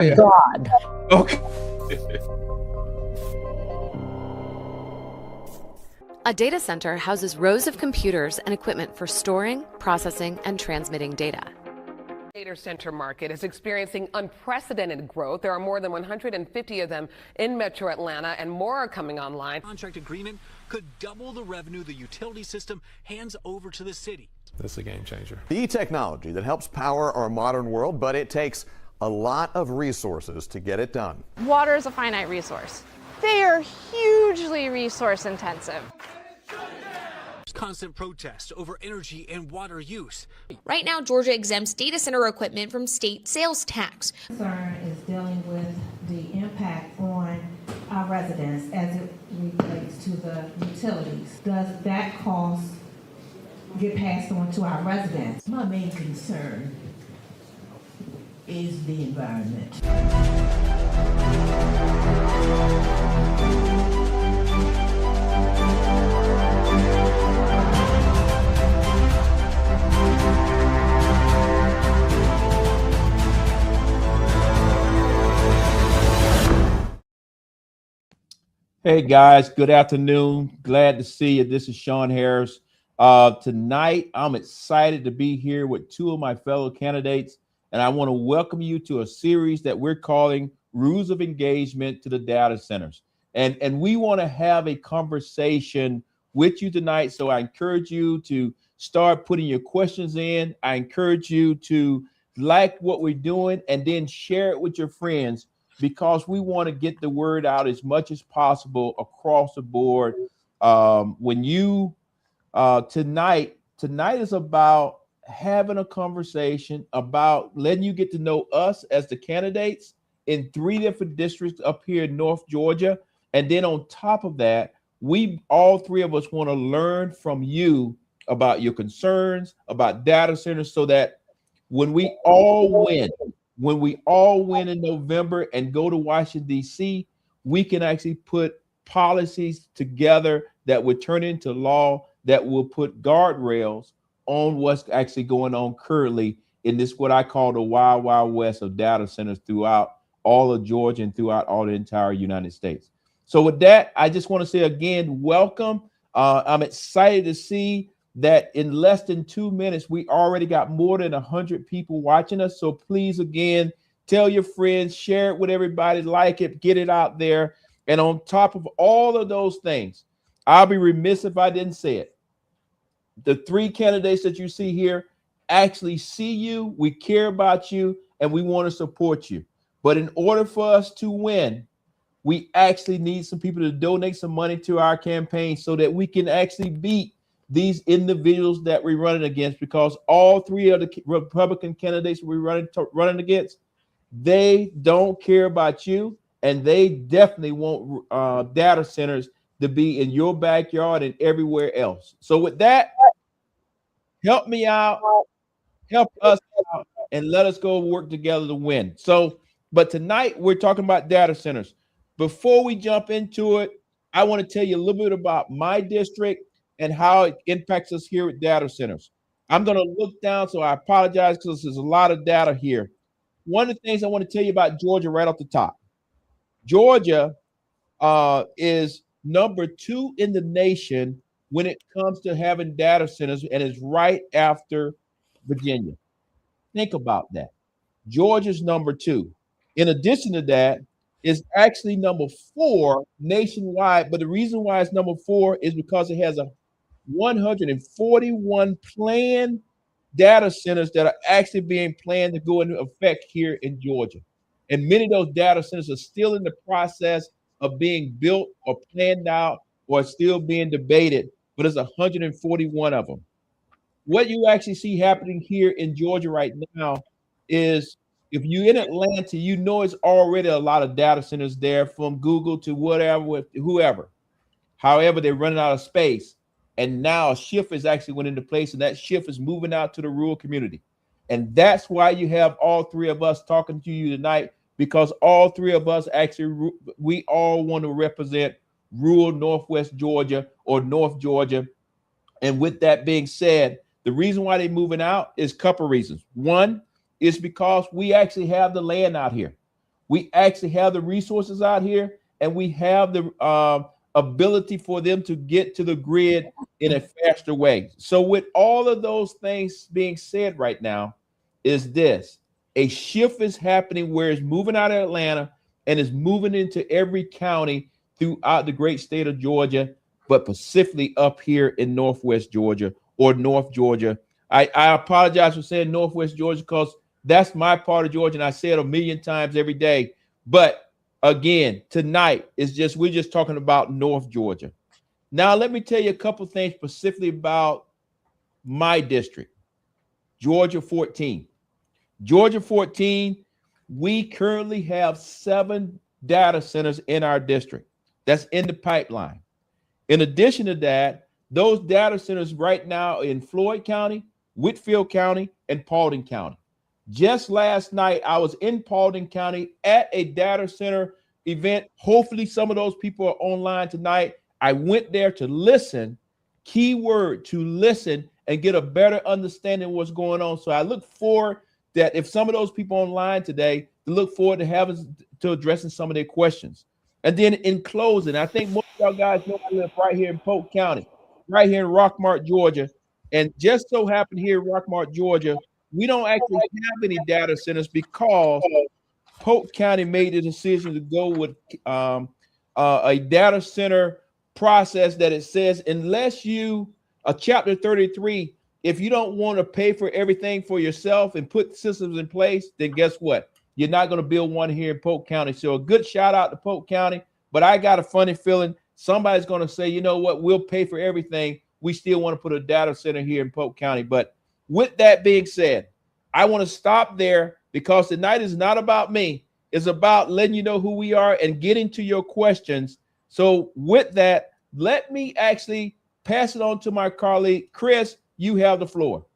Yeah. God. Okay. A data center houses rows of computers and equipment for storing, processing, and transmitting data. Data center market is experiencing unprecedented growth. There are more than 150 of them in Metro Atlanta, and more are coming online. Contract agreement could double the revenue the utility system hands over to the city. That's a game changer. The technology that helps power our modern world, but it takes a lot of resources to get it done. Water is a finite resource. They are hugely resource intensive. Constant protests over energy and water use. Right now, Georgia exempts data center equipment from state sales tax. Concern is dealing with the impact on our residents as it relates to the utilities. Does that cost get passed on to our residents? My main concern is the environment. Hey guys, good afternoon. Glad to see you. This is Shawn Harris. Tonight, I'm excited to be here with two of my fellow candidates, and I want to welcome you to a series that we're calling Rules of Engagement to the Data Centers. And we want to have a conversation with you tonight, so I encourage you to start putting your questions in. I encourage you to like what we're doing and then share it with your friends, because we want to get the word out as much as possible across the board. Tonight is about having a conversation about letting you get to know us as the candidates in 3 different districts up here in North Georgia. And then on top of that, all 3 of us want to learn from you about your concerns about data centers, so that when we all win in November and go to Washington, D.C., we can actually put policies together that would turn into law, that will put guardrails on what's actually going on currently in this, what I call the wild, wild west of data centers throughout all of Georgia and throughout all the entire United States. So with that, I just want to say again, welcome. I'm excited to see that in less than 2 minutes, we already got more than 100 people watching us. So please, again, tell your friends, share it with everybody, like it, get it out there. And on top of all of those things, I'll be remiss if I didn't say it. The 3 candidates that you see here actually see you, we care about you, and we want to support you. But in order for us to win, we actually need some people to donate some money to our campaign so that we can actually beat these individuals that we're running against, because all 3 of the Republican candidates we're running against, they don't care about you, and they definitely want data centers to be in your backyard and everywhere else. So with that, help me out, help us out, and let us go work together to win. So, but tonight we're talking about data centers. Before we jump into it, I want to tell you a little bit about my district and how it impacts us here at data centers. I'm going to look down, so I apologize because there's a lot of data here. One of the things I want to tell you about Georgia right off the top. Georgia is number 2 in the nation when it comes to having data centers, and is right after Virginia. Think about that. Georgia's number 2. In addition to that, is actually number 4 nationwide, but the reason why it's number 4 is because it has a 141 planned data centers that are actually being planned to go into effect here in Georgia. And many of those data centers are still in the process of being built or planned out or still being debated, but there's 141 of them. What you actually see happening here in Georgia right now is, if you're in Atlanta, you know it's already a lot of data centers there, from Google to whatever, whoever. However, they're running out of space. And now a shift is actually went into place, and that shift is moving out to the rural community. And that's why you have all 3 of us talking to you tonight, because all 3 of us actually, we all want to represent rural Northwest Georgia or North Georgia. And with that being said, the reason why they're moving out is a couple reasons. One is because we actually have the land out here. We actually have the resources out here, and we have the ability for them to get to the grid in a faster way. So with all of those things being said right now, is this: a shift is happening where it's moving out of Atlanta and is moving into every county throughout the great state of Georgia, but specifically up here in Northwest Georgia or North Georgia. I apologize for saying Northwest Georgia because that's my part of Georgia, and I say it a million times every day. But again, tonight is just, we're just talking about North Georgia. Now, let me tell you a couple things specifically about my district, Georgia 14. Georgia 14, we currently have 7 data centers in our district. That's in the pipeline. In addition to that, those data centers right now in Floyd County, Whitfield County, and Paulding County. Just last night, I was in Paulding County at a data center event. Hopefully, some of those people are online tonight. I went there to listen, keyword to listen, and get a better understanding of what's going on. So I look forward that if some of those people online today, to look forward to addressing some of their questions. And then in closing, I think most of y'all guys know I live right here in Polk County, right here in Rockmart, Georgia. And just so happen here in Rockmart, Georgia, we don't actually have any data centers because Polk County made the decision to go with a data center process that it says, unless you, Chapter 33, if you don't want to pay for everything for yourself and put systems in place, then guess what? You're not going to build one here in Polk County. So a good shout out to Polk County. But I got a funny feeling somebody's going to say, you know what, we'll pay for everything. We still want to put a data center here in Polk County. But with that being said, I want to stop there because tonight is not about me. It's about letting you know who we are and getting to your questions. So with that, let me actually pass it on to my colleague, Chris. You have the floor.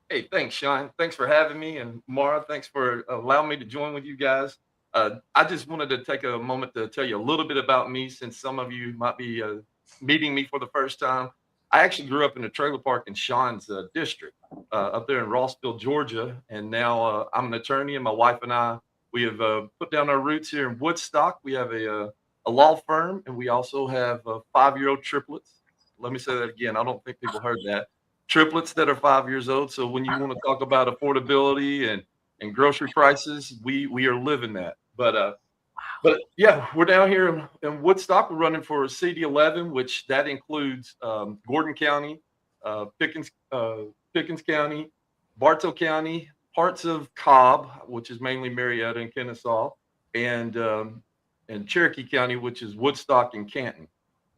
Hey, thanks, Shawn. Thanks for having me. And Mara, thanks for allowing me to join with you guys. I just wanted to take a moment to tell you a little bit about me, since some of you might be meeting me for the first time. I actually grew up in a trailer park in Shawn's district up there in Rossville, Georgia. And now I'm an attorney, and my wife and I, we have put down our roots here in Woodstock. We have a law firm, and we also have 5-year-old triplets. Let me say that again. I don't think people heard that. Triplets that are 5 years old. So when you want to talk about affordability and grocery prices, we are living that. But yeah, we're down here in Woodstock. We're running for CD11, which that includes Gordon County, Pickens County, Bartow County, parts of Cobb, which is mainly Marietta and Kennesaw, and Cherokee County, which is Woodstock and Canton.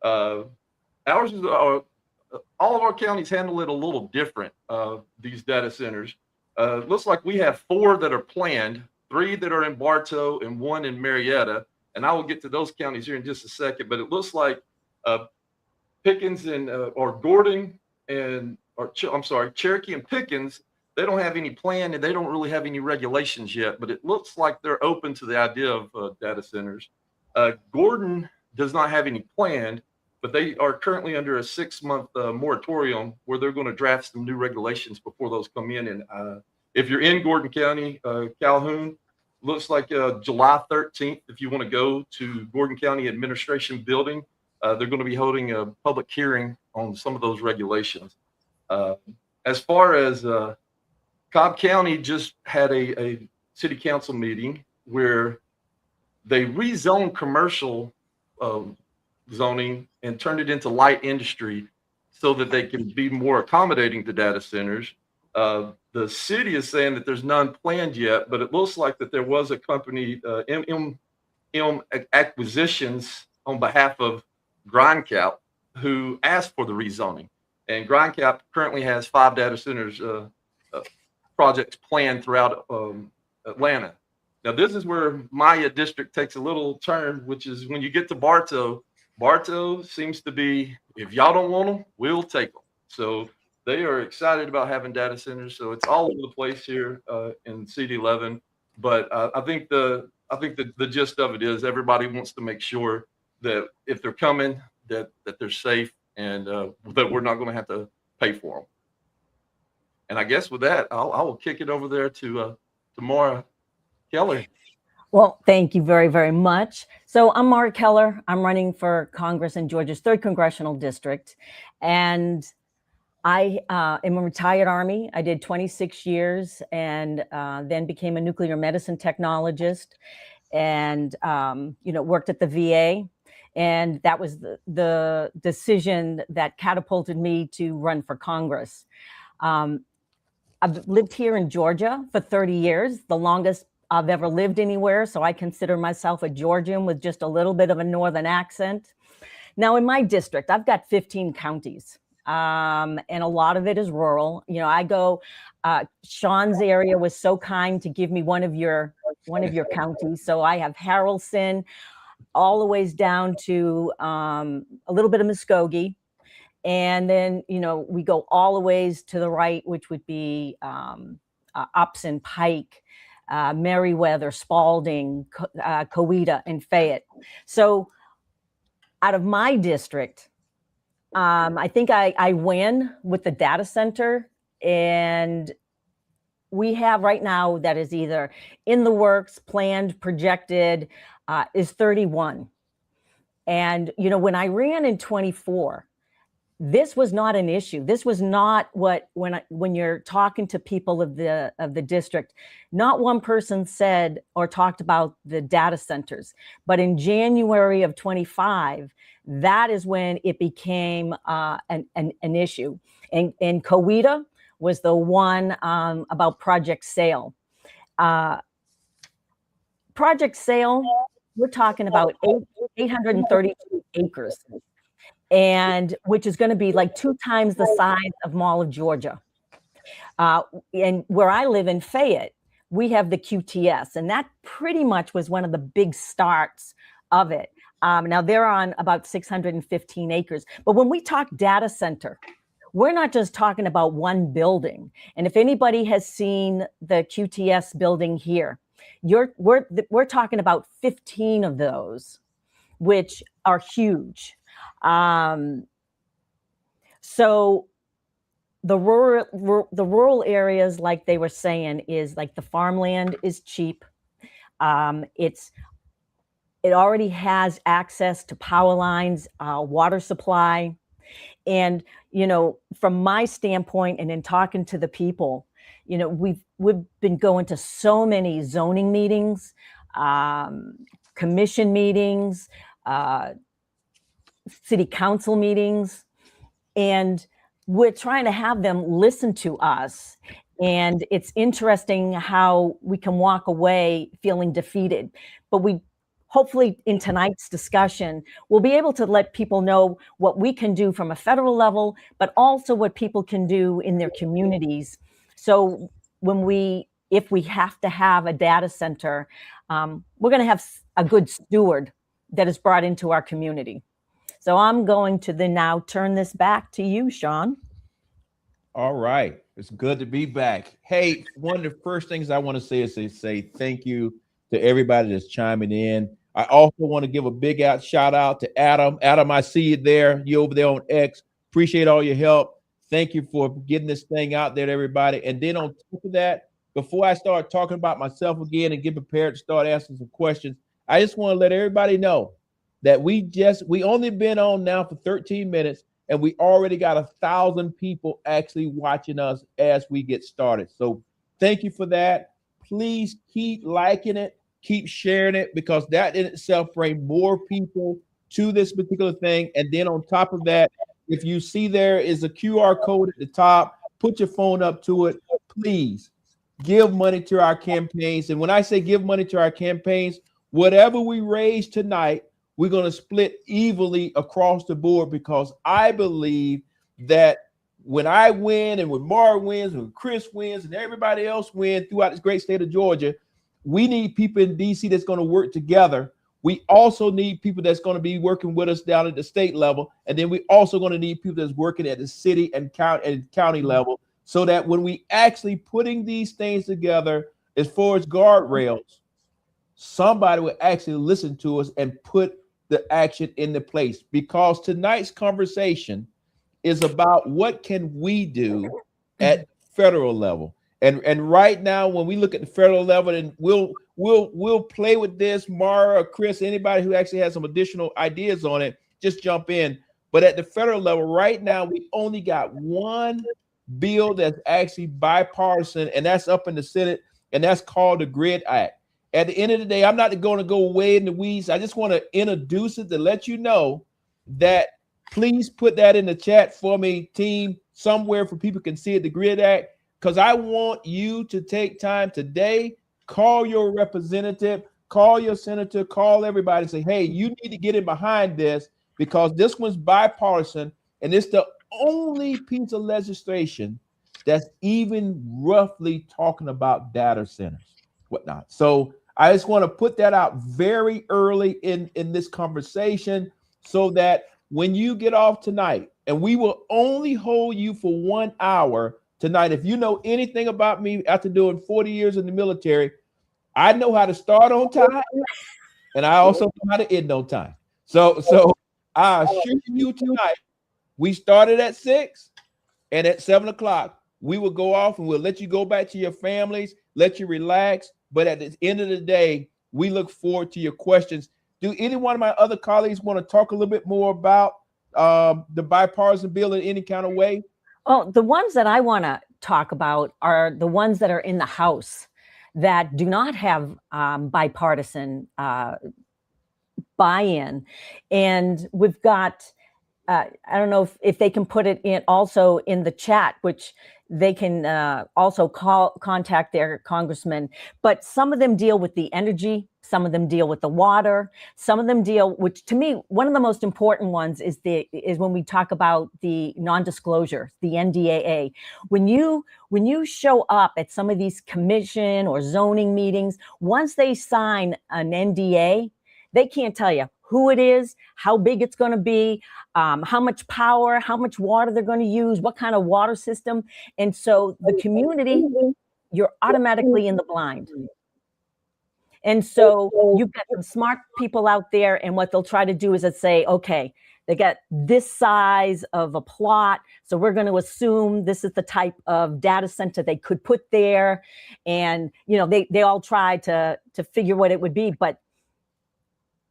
Ours is all of our counties handle it a little different, these data centers. Looks like we have 4 that are planned, 3 that are in Bartow, and 1 in Marietta. And I will get to those counties here in just a second. But it looks like Pickens and or Gordon and Cherokee and Pickens, they don't have any plan, and they don't really have any regulations yet. But it looks like they're open to the idea of data centers. Gordon does not have any planned, but they are currently under a 6-month moratorium where they're going to draft some new regulations before those come in. And if you're in Gordon County, Calhoun, looks like July 13th, if you want to go to Gordon County Administration Building, they're going to be holding a public hearing on some of those regulations. As far as Cobb County just had a city council meeting where they rezoned commercial zoning and turned it into light industry so that they can be more accommodating to data centers. The city is saying that there's none planned yet, but it looks like that there was a company, M Acquisitions, on behalf of Grindcap, who asked for the rezoning. And Grindcap currently has 5 data centers projects planned throughout Atlanta. Now, this is where my district takes a little turn, which is when you get to Bartow. Bartow seems to be, if y'all don't want them, we'll take them. So they are excited about having data centers. So it's all over the place here in CD11. But I think the gist of it is everybody wants to make sure that if they're coming, that they're safe and that we're not going to have to pay for them. And I guess with that, I will kick it over there to Mara Keller. Well, thank you very, very much. So I'm Mara Keller. I'm running for Congress in Georgia's 3rd Congressional District. And I am a retired Army. I did 26 years and then became a nuclear medicine technologist and, worked at the VA. And that was the decision that catapulted me to run for Congress. I've lived here in Georgia for 30 years, the longest I've ever lived anywhere. So I consider myself a Georgian with just a little bit of a northern accent. Now, in my district, I've got 15 counties, and a lot of it is rural. I go. Shawn's area was so kind to give me one of your counties. So I have Harrelson, all the ways down to a little bit of Muskogee. And then, we go all the ways to the right, which would be Upson, Pike, Meriwether, Spalding, Coweta, and Fayette. So out of my district, I think I win with the data center. And we have right now that is either in the works, planned, projected, is 31. And, when I ran in 24, this was not an issue. This was not when you're talking to people of the district, not one person said or talked about the data centers. But in January of 25, that is when it became an issue. And Coweta was the one about Project Sail. Project Sail, we're talking about 832 acres. And which is going to be like 2 times the size of Mall of Georgia. And where I live in Fayette, we have the QTS, and that pretty much was one of the big starts of it. Now they're on about 615 acres. But when we talk data center, we're not just talking about one building. And if anybody has seen the QTS building here, we're talking about 15 of those, which are huge. So the rural areas, like they were saying, is like the farmland is cheap. It already has access to power lines, water supply. And, from my standpoint and in talking to the people, we've been going to so many zoning meetings, commission meetings, city council meetings, and we're trying to have them listen to us. And it's interesting how we can walk away feeling defeated, but we hopefully in tonight's discussion, we'll be able to let people know what we can do from a federal level, but also what people can do in their communities. So if we have to have a data center, we're going to have a good steward that is brought into our community. So I'm going to then now turn this back to you, Shawn. All right. It's good to be back. Hey, one of the first things I want to say is to say thank you to everybody that's chiming in. I also want to give a big shout out to Adam. Adam, I see you there. You over there on X. Appreciate all your help. Thank you for getting this thing out there to everybody. And then on top of that, before I start talking about myself again and get prepared to start asking some questions, I just want to let everybody know that we only been on now for 13 minutes and we already got 1,000 people actually watching us as we get started. So thank you for that. Please keep liking it, keep sharing it, because that in itself brings more people to this particular thing. And then on top of that, if you see there is a QR code at the top, put your phone up to it. Please give money to our campaigns. And when I say give money to our campaigns, whatever we raise tonight, we're going to split evenly across the board, because I believe that when I win and when Mara wins, when Chris wins and everybody else wins throughout this great state of Georgia, we need people in DC that's going to work together. We also need people that's going to be working with us down at the state level. And then we also going to need people that's working at the city and county level, so that when we actually putting these things together, as far as guardrails, somebody will actually listen to us and put the action into place. Because tonight's conversation is about what can we do at federal level. And right now, when we look at the federal level, and we'll play with this. Mara or Chris, anybody who actually has some additional ideas on it, just jump in. But at the federal level, right now, we only got one bill that's actually bipartisan, and that's up in the Senate, and that's called the GRID Act. At the end of the day, I'm not going to go way in the weeds. I just want to introduce it to let you know that please put that in the chat for me, team, somewhere for people can see it, the GRID Act, because I want you to take time today, call your representative, call your senator, call everybody and say, hey, you need to get in behind this because this one's bipartisan, and it's the only piece of legislation that's even roughly talking about data centers, whatnot. So I just want to put that out very early in this conversation so that when you get off tonight, and we will only hold you for 1 hour tonight. If you know anything about me after doing 40 years in the military, I know how to start on time, and I also know how to end on time. So I assure you tonight, we started at 6, and at 7 o'clock, we will go off and we'll let you go back to your families, let you relax. But at the end of the day, we look forward to your questions. Do any one of my other colleagues want to talk a little bit more about the bipartisan bill in any kind of way? Well, the ones that I want to talk about are the ones that are in the House that do not have bipartisan buy-in. And we've got, I don't know if they can put it in also in the chat, which they can also contact their congressman. But some of them deal with the energy, some of them deal with the water, some of them deal, which to me, one of the most important ones is when we talk about the non-disclosure, the NDAA. When you show up at some of these commission or zoning meetings, once they sign an NDA, they can't tell you who it is, how big it's going to be, how much power, how much water they're going to use, what kind of water system. And so the community, you're automatically in the blind. And so you've got some smart people out there, and what they'll try to do is say, okay, they got this size of a plot, so we're going to assume this is the type of data center they could put there. And, you know, they all try to figure what it would be, but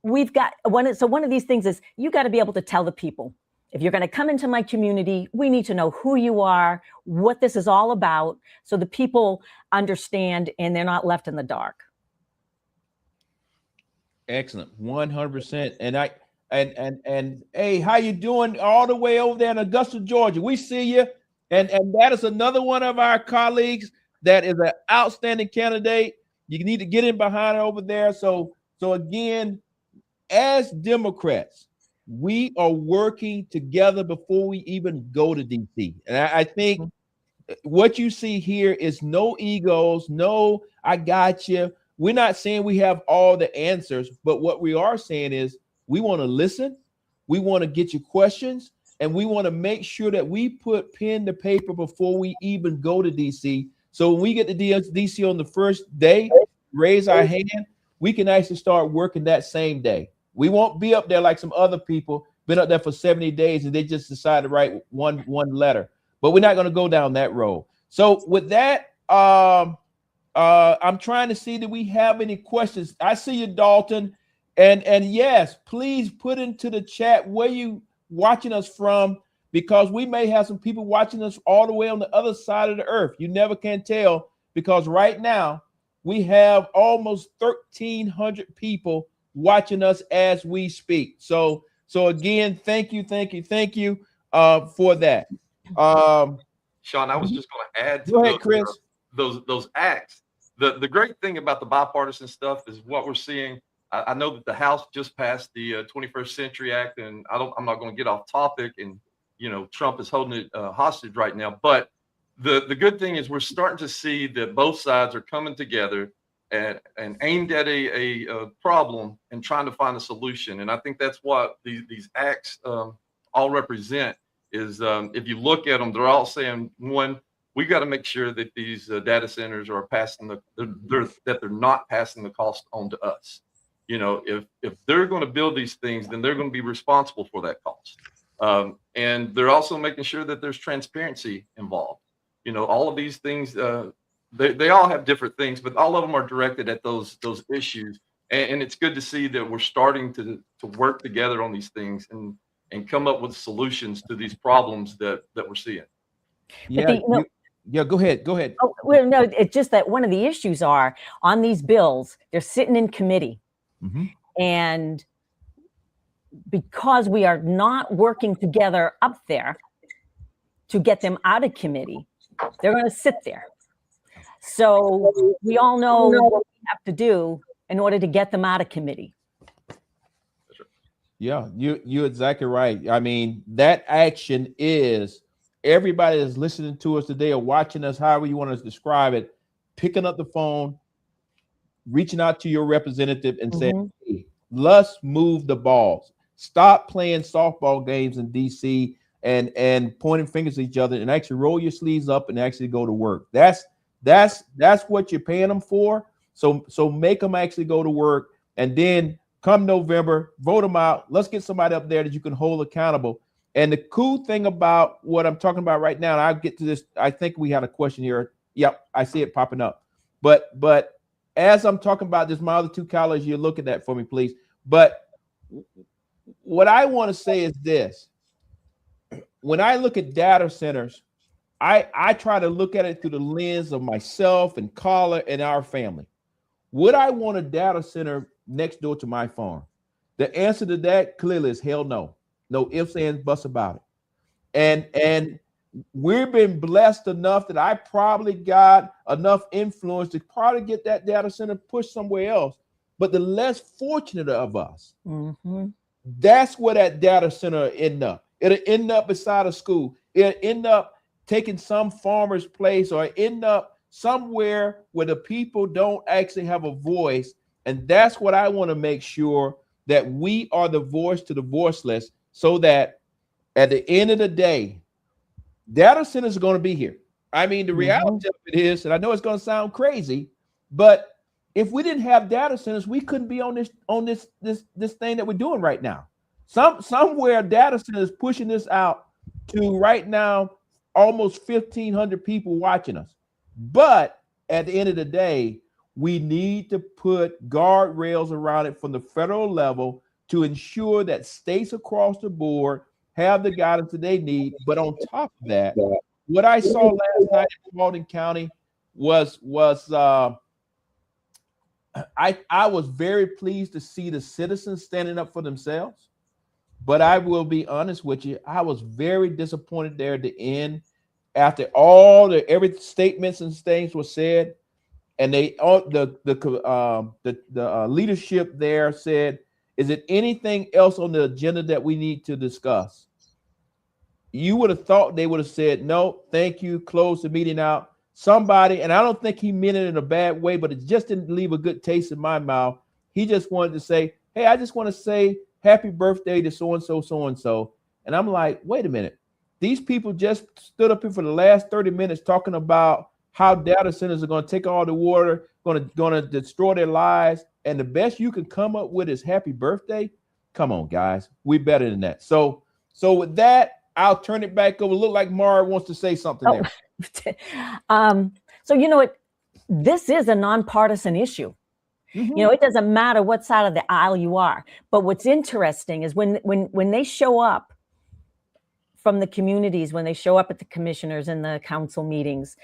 we've got one of these things is you got to be able to tell the people, if you're going to come into my community, we need to know who you are, what this is all about, so the people understand and they're not left in the dark. Excellent, 100%. And hey, how you doing all the way over there in Augusta, Georgia? We see you. And that is another one of our colleagues that is an outstanding candidate. You need to get in behind her over there. So again, as Democrats, we are working together before we even go to DC. And I think what you see here is no egos, no, I got you. We're not saying we have all the answers, but what we are saying is we want to listen, we want to get your questions, and we want to make sure that we put pen to paper before we even go to DC. So when we get to DC on the first day, raise our hand, we can actually start working that same day. We won't be up there like some other people, been up there for 70 days and they just decided to write one letter. But we're not going to go down that road. So with that, I'm trying to see that we have any questions. I see you, Dalton. And yes, please put into the chat where you watching us from, because we may have some people watching us all the way on the other side of the earth. You never can tell, because right now we have almost 1,300 people watching us as we speak. So again, thank you for that. Shawn, I was just going to add to go ahead, Chris. Those acts. The great thing about the bipartisan stuff is what we're seeing. I know that the House just passed the 21st Century Act, and I'm not going to get off topic, and Trump is holding it hostage right now. But the good thing is we're starting to see that both sides are coming together and aimed at a problem and trying to find a solution. And I think that's what these acts all represent. Is if you look at them, they're all saying, one, we got to make sure that these data centers are passing they're not passing the cost on to us. If they're going to build these things, then they're going to be responsible for that cost. And they're also making sure that there's transparency involved. All of these things, they all have different things, but all of them are directed at those issues. And it's good to see that we're starting to work together on these things and come up with solutions to these problems that we're seeing. Yeah, go ahead. Oh, well, no, it's just that one of the issues are on these bills, they're sitting in committee. And because we are not working together up there to get them out of committee, they're going to sit there. So we all know what we have to do in order to get them out of committee. Yeah, you're exactly right. I mean, that action is everybody that's listening to us today or watching us, however you want to describe it, picking up the phone, reaching out to your representative and saying, hey, let's move the balls. Stop playing softball games in DC and pointing fingers at each other, and actually roll your sleeves up and actually go to work. That's what you're paying them for. So make them actually go to work, and then come November, vote them out. Let's get somebody up there that you can hold accountable. And the cool thing about what I'm talking about right now, and I'll get to this, I think we had a question here. Yep, I see it popping up. But as I'm talking about this, my other two colleagues, you look at that for me, please. But what I want to say is this. When I look at data centers, I try to look at it through the lens of myself and Carla and our family. Would I want a data center next door to my farm? The answer to that clearly is hell no. No ifs, ands, buts about it. And we've been blessed enough that I probably got enough influence to probably get that data center pushed somewhere else. But the less fortunate of us, that's where that data center end up. It'll end up beside a school. It'll end up taking some farmer's place, or end up somewhere where the people don't actually have a voice. And that's what I want to make sure, that we are the voice to the voiceless, so that at the end of the day, data centers are going to be here. I mean, the reality of it is, and I know it's going to sound crazy, but if we didn't have data centers, we couldn't be on this thing that we're doing right now. Somewhere data centers pushing this out to right now almost 1,500 people watching us. But at the end of the day, we need to put guardrails around it from the federal level to ensure that states across the board have the guidance that they need. But on top of that, what I saw last night in Walton County was I was very pleased to see the citizens standing up for themselves. But I will be honest with you, I was very disappointed there at the end, after all every statements and things were said, and the leadership there said, "Is it anything else on the agenda that we need to discuss?" You would have thought they would have said, "No, thank you, close the meeting out." Somebody, and I don't think he meant it in a bad way, but it just didn't leave a good taste in my mouth. He just wanted to say, "Hey, I just want to say happy birthday to so-and-so, so-and-so." And I'm like, wait a minute. These people just stood up here for the last 30 minutes talking about how data centers are going to take all the water, going to destroy their lives. And the best you can come up with is happy birthday. Come on, guys. We're better than that. So with that, I'll turn it back over. Look like Mara wants to say something there. So you know what? This is a nonpartisan issue. You know, it doesn't matter what side of the aisle you are. But what's interesting is when they show up from the communities, when they show up at the commissioners and the council meetings,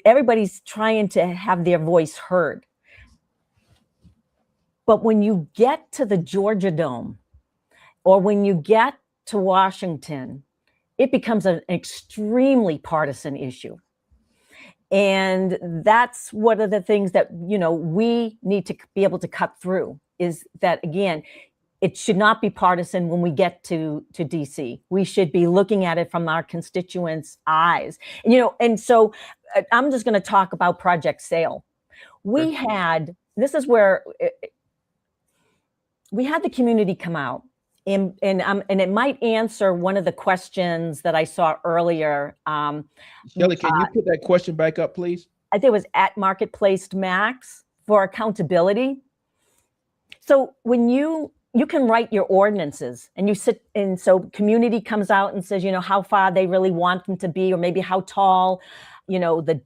everybody's trying to have their voice heard. But when you get to the Georgia Dome, or when you get to Washington, it becomes an extremely partisan issue. And that's one of the things that, you know, we need to be able to cut through, is that, again, it should not be partisan when we get to DC. We should be looking at it from our constituents' eyes. And, you know, and so I'm just going to talk about Project Sale. We had the community come out. And it might answer one of the questions that I saw earlier. Shelley, can you put that question back up, please? I think it was at Marketplace Max for accountability. So when you can write your ordinances, and you sit, and so community comes out and says, you know, how far they really want them to be, or maybe how tall, the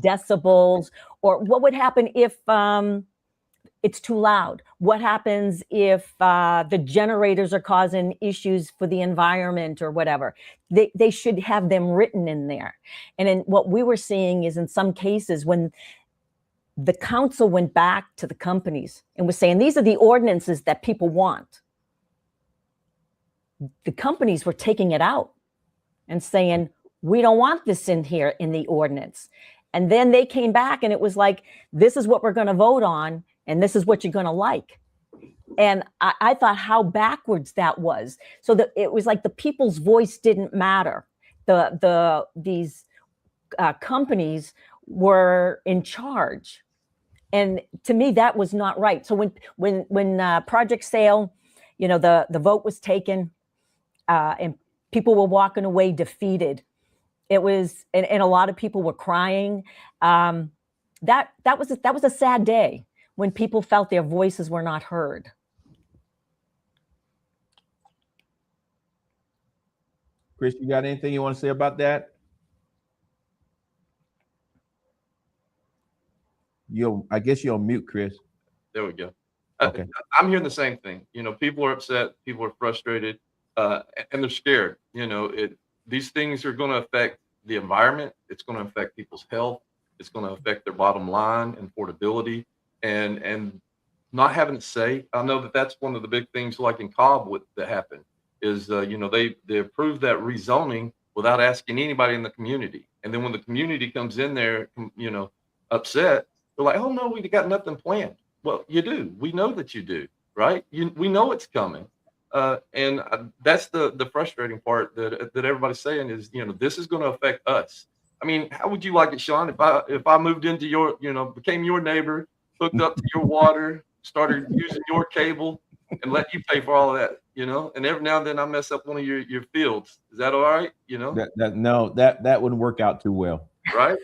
decibels, or what would happen if it's too loud? What happens if the generators are causing issues for the environment or whatever? They should have them written in there. And then what we were seeing is, in some cases, when the council went back to the companies and was saying, these are the ordinances that people want, the companies were taking it out and saying, we don't want this in here in the ordinance. And then they came back and it was like, this is what we're going to vote on, and this is what you're going to like. And I thought how backwards that was. So that it was like the people's voice didn't matter. These companies were in charge. And to me, that was not right. So when Project Sale, the vote was taken, and people were walking away defeated, it was, and a lot of people were crying. That was a sad day when people felt their voices were not heard. Chris, you got anything you want to say about that? I guess you're on mute, Chris. There we go. Okay. I'm hearing the same thing. People are upset, people are frustrated, and they're scared. These things are going to affect the environment. It's going to affect people's health. It's going to affect their bottom line and affordability, and not having to say. I know that's one of the big things, like in Cobb, that happened is, they approved that rezoning without asking anybody in the community. And then when the community comes in there, upset, they're like, oh no, we got nothing planned. Well, you do. We know that you do, right? We know it's coming. And that's the frustrating part that everybody's saying is, this is going to affect us. I mean, how would you like it, Shawn, if I moved into your, became your neighbor, hooked up to your water, started using your cable, and let you pay for all of that, and every now and then I mess up one of your fields. Is that all right? That wouldn't work out too well. Right.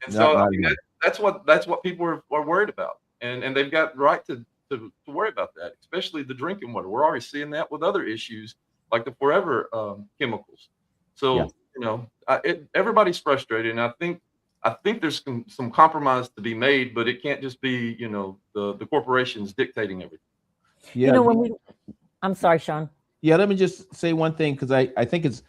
And so I mean, that's what people are worried about. And they've got right to worry about that, especially the drinking water. We're already seeing that with other issues like the forever chemicals. So, everybody's frustrated. And I think there's some compromise to be made, but it can't just be, the corporations dictating everything. Yeah. I'm sorry, Shawn. Yeah. Let me just say one thing, because I think it's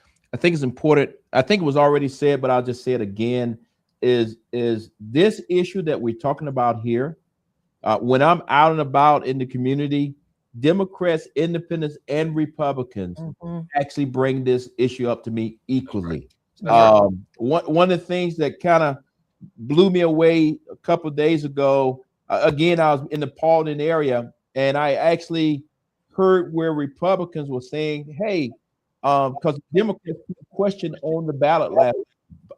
important. I think it was already said, but I'll just say it again, is this issue that we're talking about here. When I'm out and about in the community, Democrats, independents, and Republicans actually bring this issue up to me equally. One of the things that kind of blew me away a couple of days ago, again, I was in the Paulden area, and I actually heard where Republicans were saying, hey, because Democrats put a question on the ballot last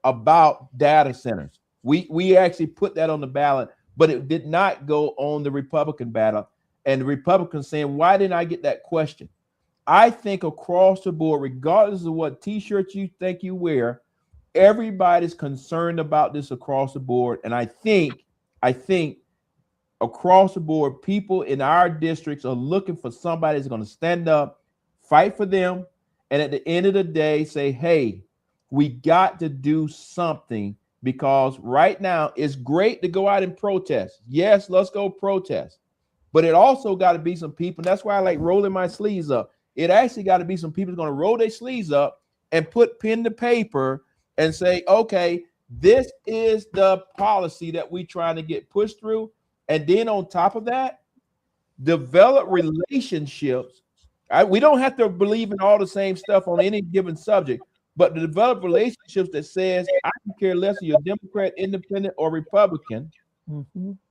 about data centers. We actually put that on the ballot, but it did not go on the Republican ballot. And the Republicans saying, why didn't I get that question? I think across the board, regardless of what t-shirts you think you wear, everybody's concerned about this across the board. And I think across the board, people in our districts are looking for somebody that's going to stand up, fight for them, and at the end of the day say, hey, we got to do something, because right now it's great to go out and protest. Yes, let's go protest. But it also got to be some people. That's why I like rolling my sleeves up. It actually got to be some people going to roll their sleeves up and put pen to paper and say, okay, this is the policy that we're trying to get pushed through. And then on top of that, develop relationships. We don't have to believe in all the same stuff on any given subject, but to develop relationships that says, I don't care less if you're Democrat, independent, or Republican.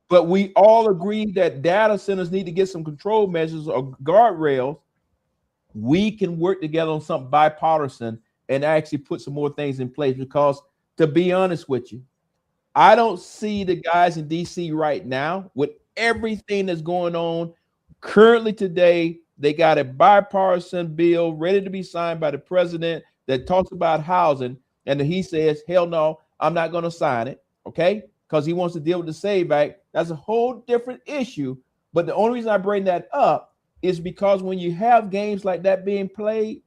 But we all agree that data centers need to get some control measures or guardrails. We can work together on something bipartisan and actually put some more things in place, because to be honest with you, I don't see the guys in DC right now with everything that's going on currently today. They got a bipartisan bill ready to be signed by the president that talks about housing, and he says, hell no, I'm not going to sign it, okay? Because he wants to deal with the SAVE Act. That's a whole different issue. But the only reason I bring that up is because when you have games like that being played,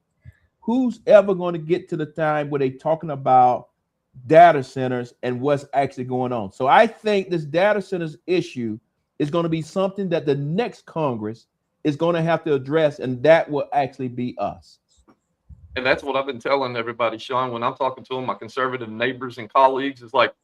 who's ever going to get to the time where they're talking about data centers and what's actually going on. So I think this data centers issue is going to be something that the next Congress is going to have to address, and that will actually be us. And that's what I've been telling everybody, Shawn, when I'm talking to them, my conservative neighbors and colleagues, is like,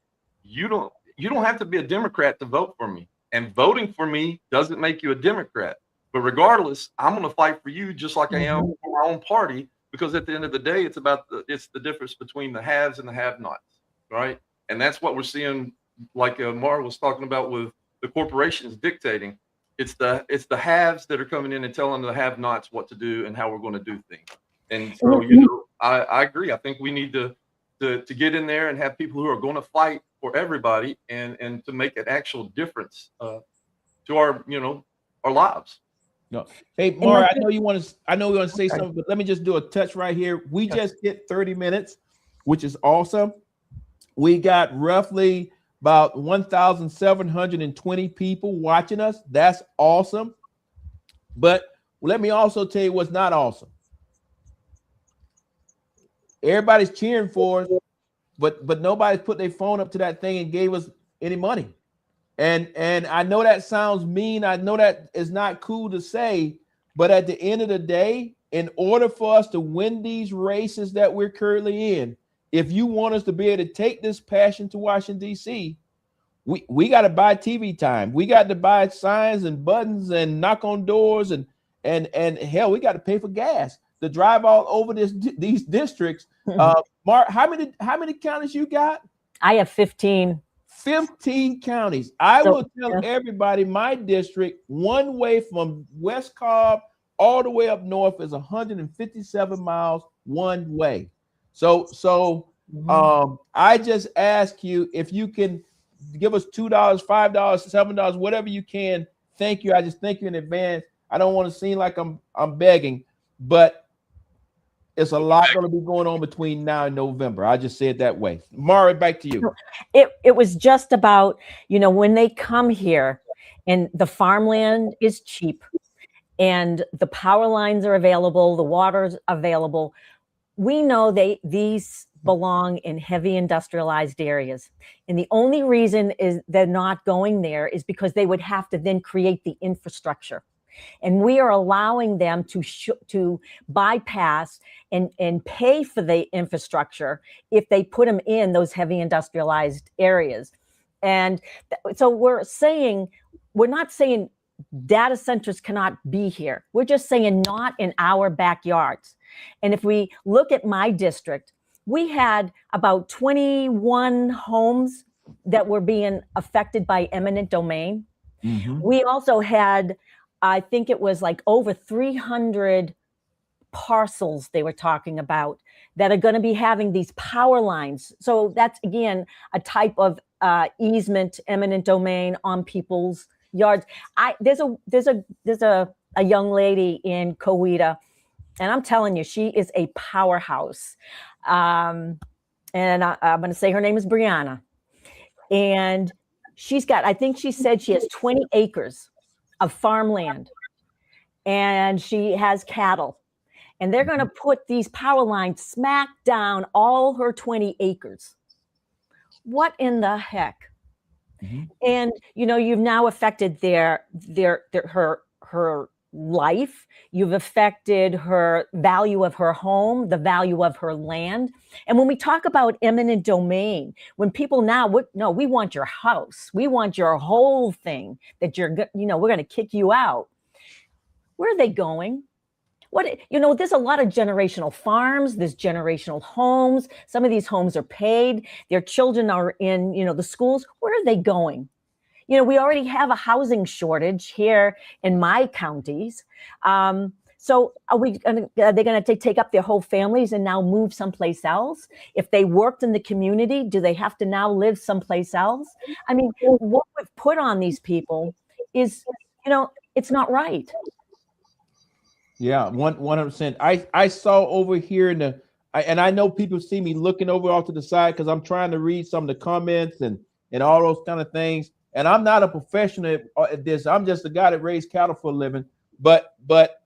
you don't have to be a Democrat to vote for me. And voting for me doesn't make you a Democrat. But regardless, I'm going to fight for you just like I am for my own party, because at the end of the day, it's the difference between the haves and the have-nots, right? And that's what we're seeing, like Mara was talking about with the corporations dictating. It's the haves that are coming in and telling the have-nots what to do and how we're going to do things. And so, I agree. I think we need to get in there and have people who are going to fight for everybody and to make an actual difference to our lives. No. Hey, Mara, I know we want to say something, but let me just do a touch right here. We just hit 30 minutes, which is awesome. We got roughly about 1,720 people watching us. That's awesome. But let me also tell you what's not awesome. Everybody's cheering for us, but nobody's put their phone up to that thing and gave us any money. And I know that sounds mean. I know that is not cool to say, but at the end of the day, in order for us to win these races that we're currently in, if you want us to be able to take this passion to Washington, D.C., we got to buy TV time. We got to buy signs and buttons and knock on doors and hell, we got to pay for gas to drive all over these districts. Mark, how many counties you got? I have 15. 15 counties. I will tell everybody my district, one way from West Cobb all the way up north, is 157 miles one way. So I just ask you if you can give us $2, $5, $7, whatever you can. Thank you. I just thank you in advance. I don't want to seem like I'm begging, but it's a lot going to be going on between now and November. I just say it that way. Mara, back to you. It was just about, when they come here and the farmland is cheap and the power lines are available, the water's available. We know these belong in heavy industrialized areas. And the only reason is they're not going there is because they would have to then create the infrastructure. And we are allowing them to bypass and pay for the infrastructure if they put them in those heavy industrialized areas. And so we're not saying data centers cannot be here. We're just saying not in our backyards. And if we look at my district, we had about 21 homes that were being affected by eminent domain. Mm-hmm. We also had, I think it was like over 300 parcels they were talking about that are going to be having these power lines. So that's, again, a type of easement, eminent domain on people's yards. There's a young lady in Coweta, and I'm telling you, she is a powerhouse. And I'm going to say her name is Brianna. And she's got, I think she said she has 20 acres of farmland, and she has cattle, and they're going to put these power lines smack down all her 20 acres. What in the heck? Mm-hmm. And you've now affected her life. You've affected her value of her home, the value of her land. And when we talk about eminent domain, when people now, we want your house, we want your whole thing, that we're going to kick you out. Where are they going? There's a lot of generational farms, there's generational homes. Some of these homes are paid. Their children are in, the schools. Where are they going? We already have a housing shortage here in my counties. So are they going to take up their whole families and now move someplace else? If they worked in the community, do they have to now live someplace else? I mean, what we've put on these people is, it's not right. Yeah, 100%. I saw over here and I know people see me looking over off to the side because I'm trying to read some of the comments and all those kind of things. And I'm not a professional at this. I'm just a guy that raised cattle for a living. But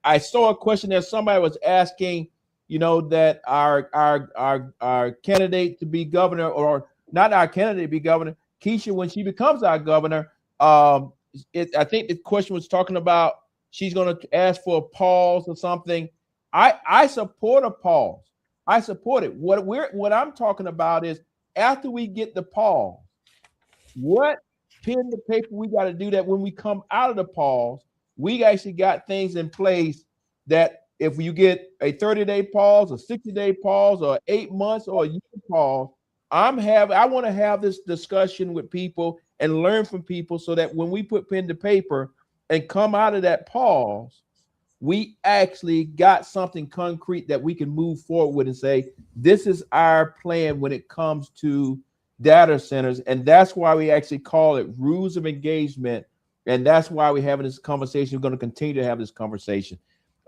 I saw a question that somebody was asking, that our candidate to be governor, or not our candidate to be governor, Keisha, when she becomes our governor, I think the question was talking about she's going to ask for a pause or something. I support a pause. I support it. What I'm talking about is after we get the pause, what pen to paper we got to do that when we come out of the pause, we actually got things in place that if you get a 30-day pause, a 60-day pause, or 8 months, or a year pause, I want to have this discussion with people and learn from people so that when we put pen to paper and come out of that pause, we actually got something concrete that we can move forward with and say, this is our plan when it comes to data centers. And that's why we actually call it rules of engagement. And that's why we're having this conversation. We're going to continue to have this conversation.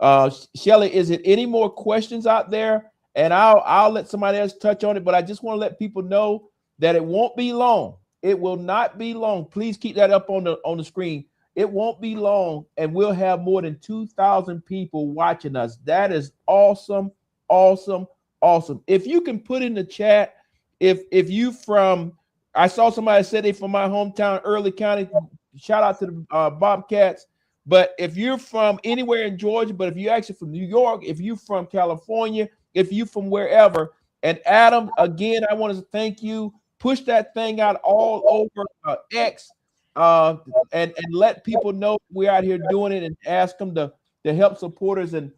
Shelly, is it any more questions out there? And I'll let somebody else touch on it, but I just want to let people know that it won't be long. It will not be long. Please keep that up on the screen. It won't be long, and we'll have more than 2,000 people watching us. That is awesome, awesome, awesome. If you can put in the chat, if you from, I saw somebody said they from my hometown, Early County. Shout out to the Bobcats. But if you're from anywhere in Georgia, but if you're actually from New York, if you're from California, if you're from wherever, and Adam, again, I want to thank you. Push that thing out all over X, and let people know we're out here doing it, and ask them to help supporters and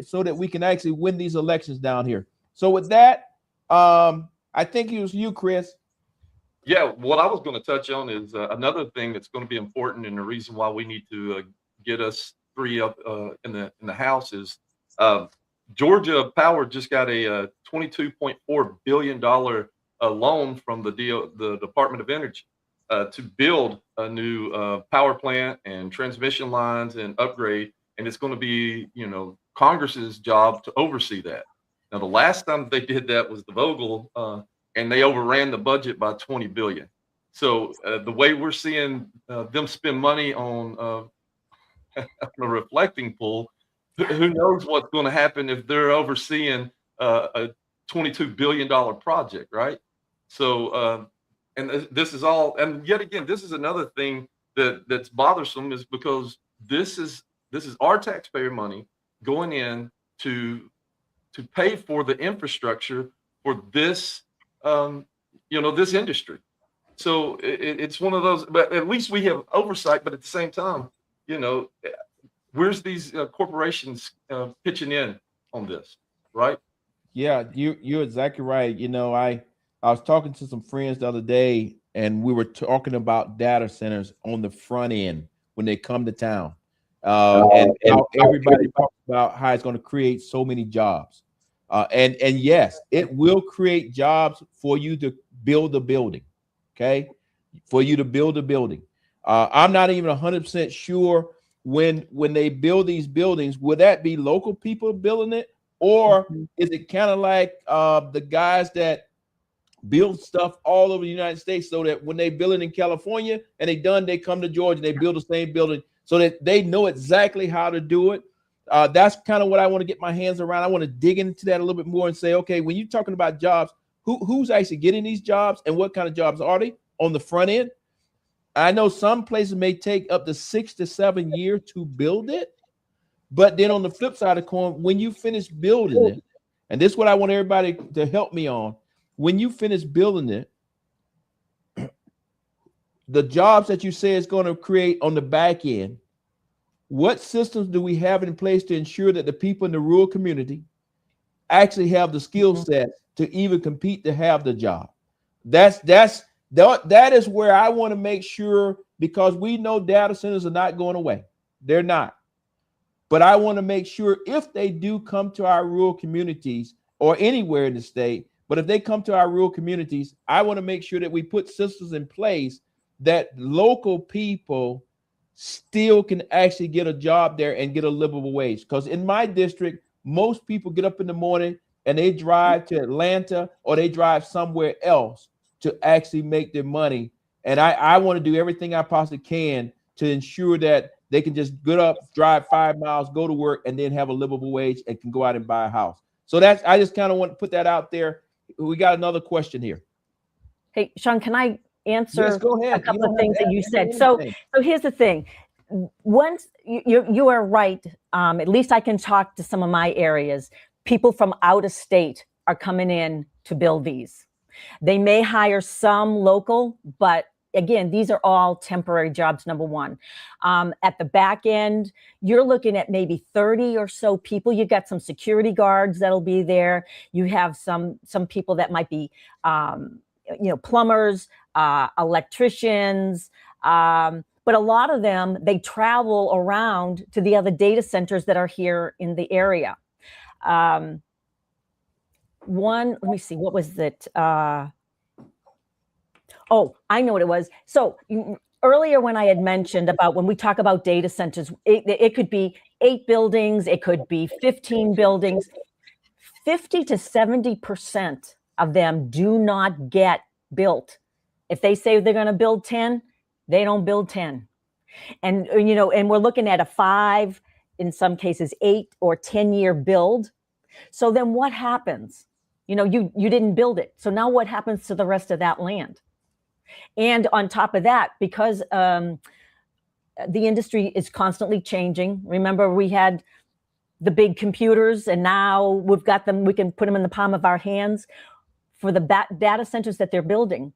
so that we can actually win these elections down here. So with that, I think it was you, Chris. Yeah, what I was going to touch on is another thing that's going to be important, and the reason why we need to get us three up in the House is Georgia Power just got a $22.4 billion loan from the Department of Energy to build a new power plant and transmission lines and upgrade, and it's going to be Congress's job to oversee that. Now, the last time they did that was the Vogel. And they overran the budget by $20 billion. So the way we're seeing them spend money on a reflecting pool, who knows what's going to happen if they're overseeing a $22 billion project, right? So, and this is all, and yet again, this is another thing that's bothersome, is because this is our taxpayer money going in to pay for the infrastructure for this. This industry. So it's one of those, but at least we have oversight. But at the same time, where's these corporations pitching in on this, right? Yeah, you're exactly right. I was talking to some friends the other day, and we were talking about data centers on the front end when they come to town, and how everybody talks about how it's going to create so many jobs. And yes, it will create jobs for you to build a building, okay? For you to build a building. I'm not even 100% sure when they build these buildings, will that be local people building it? Or is it kind of like the guys that build stuff all over the United States, so that when they build it in California and they come to Georgia, they build the same building so that they know exactly how to do it? That's kind of what I want to get my hands around. I want to dig into that a little bit more and say, okay, when you're talking about jobs, who's actually getting these jobs, and what kind of jobs are they on the front end? I know some places may take up to 6 to 7 years to build it, but then on the flip side of the coin, when you finish building it, and this is what I want everybody to help me on, when you finish building it, the jobs that you say is going to create on the back end, what systems do we have in place to ensure that the people in the rural community actually have the skill set to even compete to have the job? That is where I want to make sure, because we know data centers are not going away. They're not. But I want to make sure if they do come to our rural communities, or anywhere in the state, but if they come to our rural communities, I want to make sure that we put systems in place that local people still can actually get a job there and get a livable wage. Because in my district, most people get up in the morning and they drive to Atlanta, or they drive somewhere else to actually make their money. And I want to do everything I possibly can to ensure that they can just get up, drive 5 miles, go to work, and then have a livable wage and can go out and buy a house. So I just kind of want to put that out there. We got another question here. Hey, Shawn, can I answer Yes, go ahead. a couple of things that you said? So here's the thing. Once you are right, at least I can talk to some of my areas. People from out of state are coming in to build these. They may hire some local, but again, these are all temporary jobs, number one. At the back end, you're looking at maybe 30 or so people. You've got some security guards that'll be there. You have some people that might be, plumbers, electricians. But a lot of them, they travel around to the other data centers that are here in the area. Let me see, what was it? Oh, I know what it was. So earlier when I had mentioned about when we talk about data centers, it could be 8 buildings, it could be 15 buildings. 50 to 70% of them do not get built. If they say they're going to build 10, they don't build 10. And, and we're looking at a 5, in some cases, 8 or 10-year build. So then what happens? You didn't build it. So now what happens to the rest of that land? And on top of that, because the industry is constantly changing. Remember, we had the big computers, and now we've got them. We can put them in the palm of our hands. For the data centers that they're building,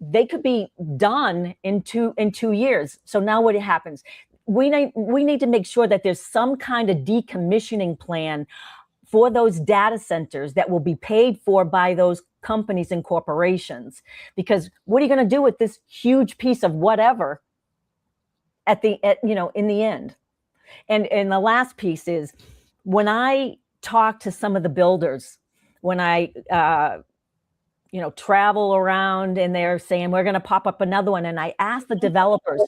they could be done in two years. So now what happens? We need to make sure that there's some kind of decommissioning plan for those data centers that will be paid for by those companies and corporations. Because what are you going to do with this huge piece of whatever in the end? And the last piece is, when I talk to some of the builders, when I travel around and they're saying we're going to pop up another one, and I ask the developers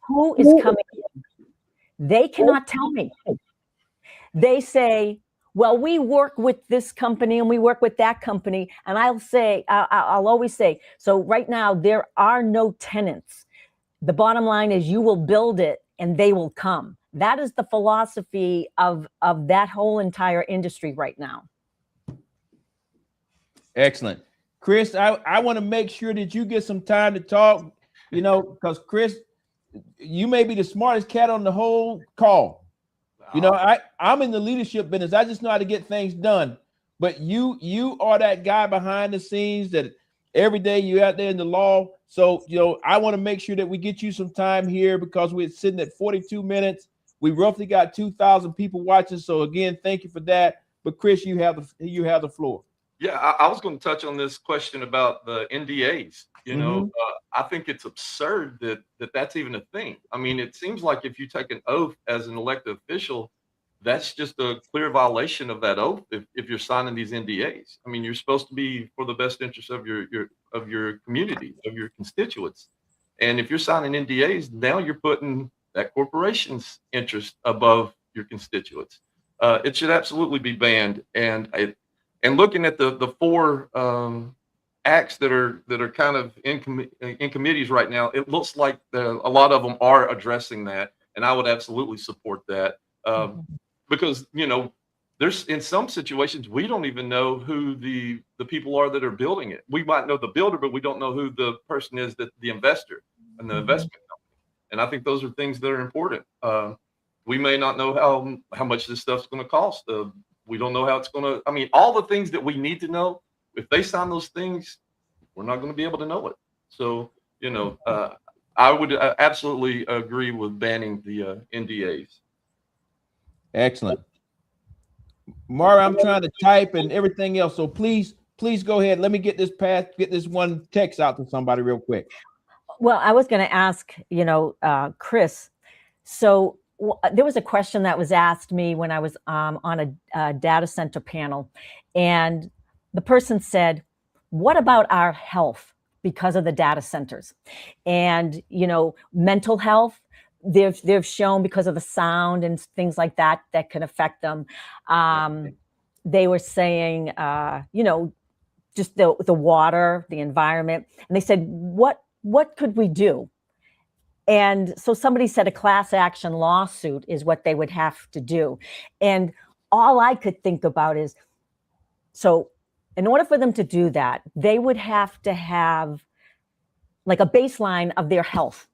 who is coming in, they cannot tell me. They say, well, we work with this company and we work with that company. And I'll always say, so right now there are no tenants. The bottom line is you will build it and they will come. That is the philosophy of that whole entire industry right now. Excellent. Chris, I want to make sure that you get some time to talk, because Chris, you may be the smartest cat on the whole call. I'm in the leadership business. I just know how to get things done. But you are that guy behind the scenes that every day you're out there in the law. So, I want to make sure that we get you some time here, because we're sitting at 42 minutes. We roughly got 2,000 people watching. So again, thank you for that. But Chris, you have the floor. Yeah, I was going to touch on this question about the NDAs. I think it's absurd that that's even a thing. I mean, it seems like if you take an oath as an elected official, that's just a clear violation of that oath if you're signing these NDAs. I mean, you're supposed to be for the best interest of your community, of your constituents. And if you're signing NDAs, now you're putting that corporation's interest above your constituents. It should absolutely be banned. And looking at the 4 acts that are kind of in committees right now, it looks like a lot of them are addressing that, and I would absolutely support that, because there's, in some situations, we don't even know who the people are that are building it. We might know the builder, but we don't know who the person is, that the investor and the investment company. And I think those are things that are important. We may not know how much this stuff's going to cost. We don't know how it's going to. I mean, all the things that we need to know. If they sign those things, we're not going to be able to know it. So, I would absolutely agree with banning the NDAs. Excellent. Mara, I'm trying to type and everything else. So please go ahead. Let me get this one text out to somebody real quick. Well, I was going to ask, Chris, so there was a question that was asked me when I was on a data center panel, and the person said, what about our health because of the data centers? And, mental health, they've shown because of the sound and things like that can affect them. They were saying, just the water, the environment. And they said, what could we do? And so somebody said a class action lawsuit is what they would have to do. And all I could think about is, so in order for them to do that, they would have to have like a baseline of their health.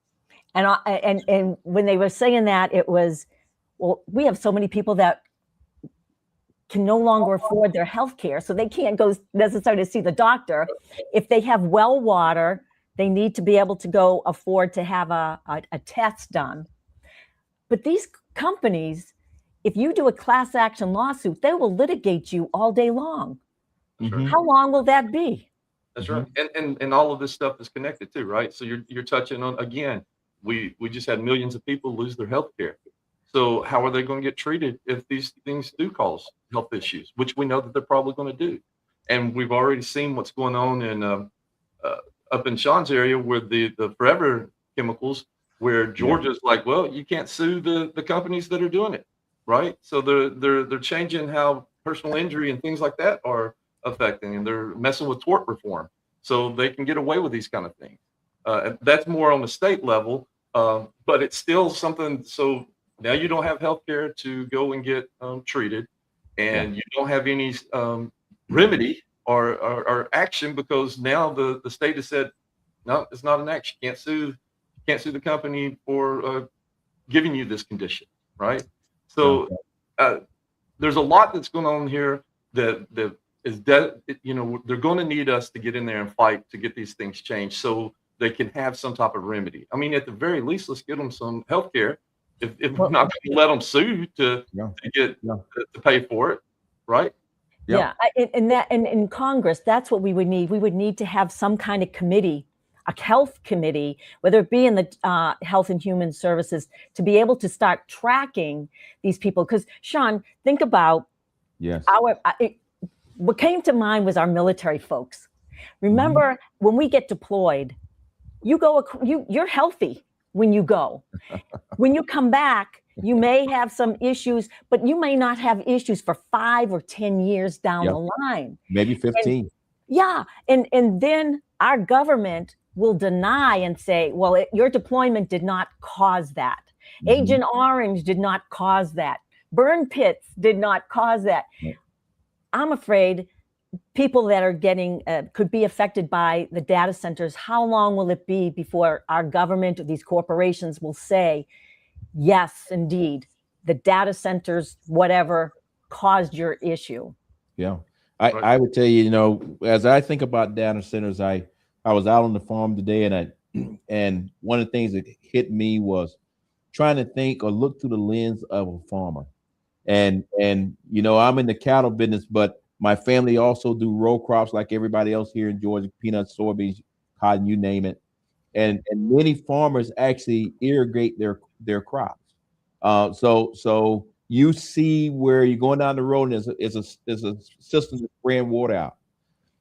And when they were saying that, it was, well, we have so many people that can no longer afford their health care, so they can't go necessarily see the doctor. If they have well water, they need to be able to go afford to have a test done. But these companies, if you do a class action lawsuit, they will litigate you all day long. Mm-hmm. How long will that be? That's right. And all of this stuff is connected too, right? So you're touching on, again, we just had millions of people lose their health care. So how are they going to get treated if these things do cause health issues, which we know that they're probably going to do? And we've already seen what's going on in up in Shawn's area where the forever chemicals, where Georgia's like, well, you can't sue the companies that are doing it, right? So they're changing how personal injury and things like that are affecting, and they're messing with tort reform so they can get away with these kind of things. That's more on the state level, but it's still something. So now you don't have health care to go and get treated, and you don't have any remedy or action, because now the state has said, no, it's not an action. You can't sue the company for giving you this condition, right? So there's a lot that's going on here that is that, you know, they're going to need us to get in there and fight to get these things changed so they can have some type of remedy. I mean, at the very least, let's get them some health care. If we're not going to let them sue to pay for it, right? Yeah, and in Congress, that's what we would need. We would need to have some kind of committee, a health committee, whether it be in the Health and Human Services, to be able to start tracking these people. Because Shawn, think about what came to mind was our military folks. Remember, when we get deployed, you're healthy when you go. When you come back, you may have some issues, but you may not have issues for 5 or 10 years down the line. Maybe 15. And then our government will deny and say, well, your deployment did not cause that. Agent Orange did not cause that. Burn pits did not cause that. I'm afraid people that are getting could be affected by the data centers. How long will it be before our government or these corporations will say, yes, indeed, the data centers, whatever, caused your issue? Yeah, I would tell you, you know, as I think about data centers, I was out on the farm today, and one of the things that hit me was trying to think or look through the lens of a farmer. And you know, I'm in the cattle business, but my family also do row crops like everybody else here in Georgia: peanuts, soybeans, cotton, you name it. And many farmers actually irrigate their crops. So you see where you're going down the road, and there's a system that's spraying water out.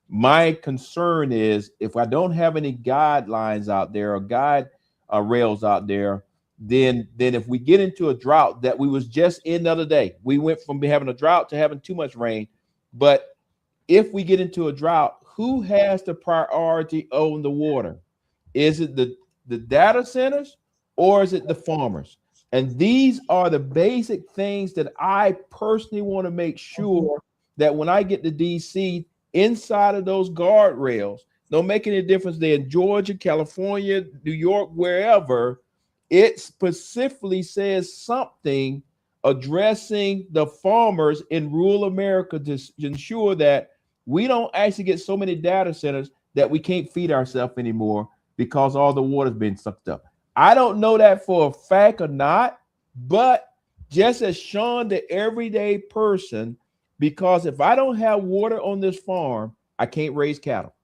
My concern is if I don't have any guidelines out there or guide rails out there, then if we get into a drought that we was just in the other day, we went from having a drought to having too much rain. But if we get into a drought, who has the priority on the water? Is it the data centers or is it the farmers? And these are the basic things that I personally want to make sure that when I get to DC, inside of those guardrails, don't make any difference they're in Georgia, California, New York, wherever, it specifically says something addressing the farmers in rural America to ensure that we don't actually get so many data centers that we can't feed ourselves anymore because all the water's been sucked up. I don't know that for a fact or not, but just as Shawn, the everyday person, because if I don't have water on this farm, I can't raise cattle.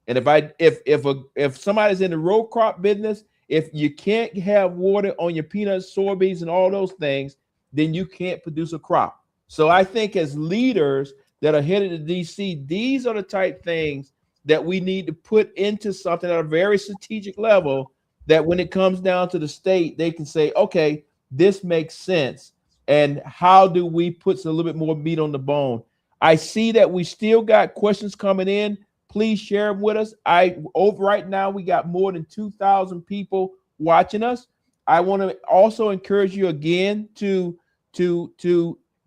And if somebody's in the row crop business, if you can't have water on your peanuts, soybeans, and all those things, then you can't produce a crop. So I think as leaders that are headed to DC, these are the type things that we need to put into something at a very strategic level, that when it comes down to the state, they can say, okay, this makes sense. And how do we put a little bit more meat on the bone? I see that we still got questions coming in. Please share them with us. Right now, we got more than 2,000 people watching us. I want to also encourage you again to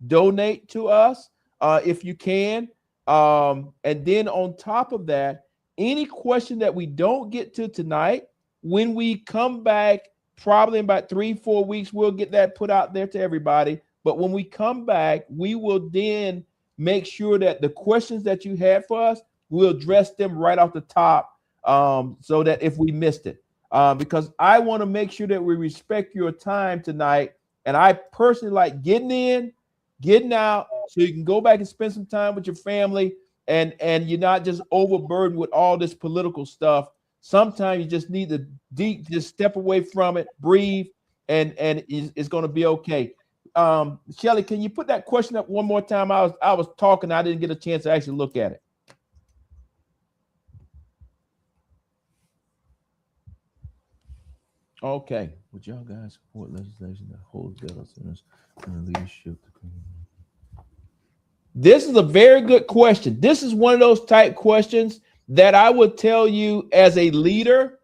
donate to us if you can. And then on top of that, any question that we don't get to tonight, when we come back, probably in about 3-4 weeks, we'll get that put out there to everybody. But when we come back, we will then make sure that the questions that you had for us, we'll address them right off the top, so that if we missed it, because I want to make sure that we respect your time tonight. And I personally like getting in, getting out, so you can go back and spend some time with your family, and you're not just overburdened with all this political stuff. Sometimes you just need to just step away from it, breathe, and it's going to be okay. Shelly, can you put that question up one more time? I was talking, I didn't get a chance to actually look at it. Okay. Would y'all guys support legislation that holds data centers and leadership? This is a very good question. This is one of those type questions that I would tell you as a leader,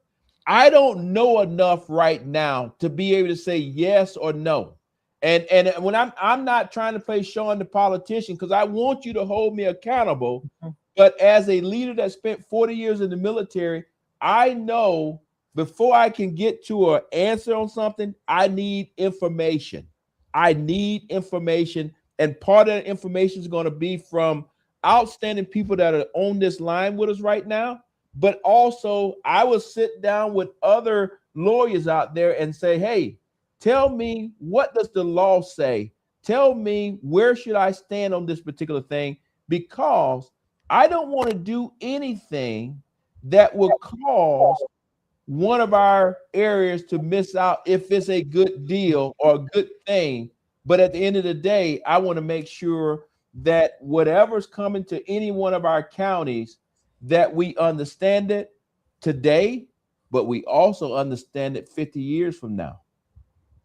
I don't know enough right now to be able to say yes or no. And when I'm not trying to play Shawn the politician, because I want you to hold me accountable. But as a leader that spent 40 years in the military, I know before I can get to an answer on something, I need information. I need information. And part of that information is going to be from outstanding people that are on this line with us right now. But also, I will sit down with other lawyers out there and say, hey, tell me, what does the law say? Tell me, where should I stand on this particular thing? Because I don't want to do anything that will cause one of our areas to miss out if it's a good deal or a good thing. But at the end of the day, I want to make sure that whatever's coming to any one of our counties, that we understand it today, but we also understand it 50 years from now.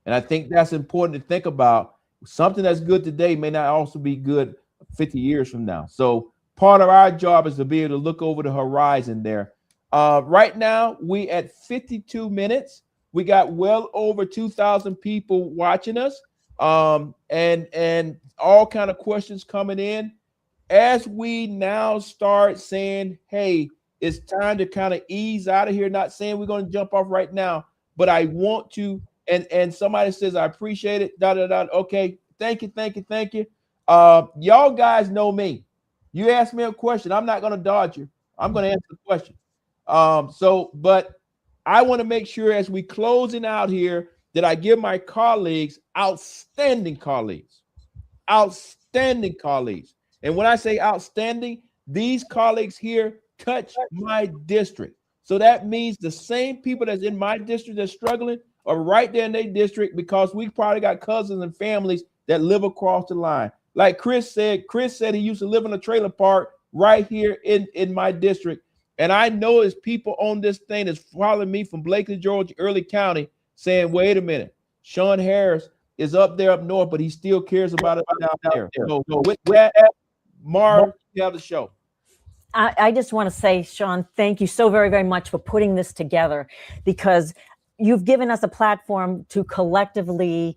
And I think that's important to think about. Something that's good today may not also be good 50 years from now. So part of our job is to be able to look over the horizon there. Right now, we at 52 minutes. We got well over 2,000 people watching us, and all kind of questions coming in. As we now start saying, hey, it's time to kind of ease out of here, not saying we're going to jump off right now, but I want to, and somebody says, I appreciate it, Okay, thank you. Y'all guys know me. You ask me a question, I'm not going to dodge you. I'm going to answer the question. But I want to make sure as we closing out here that I give my colleagues outstanding colleagues. And when I say outstanding, these colleagues here touch my district. So that means the same people that's in my district that's struggling are right there in their district, because we probably got cousins and families that live across the line. Like Chris said he used to live in a trailer park right here in my district. And I know there's people on this thing that's following me from Blakely, Georgia, Early County, saying, wait a minute, Shawn Harris is up there up north, but he still cares about it down there. So with that, Mara, you have the show. I just want to say, Shawn, thank you so very, very much for putting this together, because you've given us a platform to collectively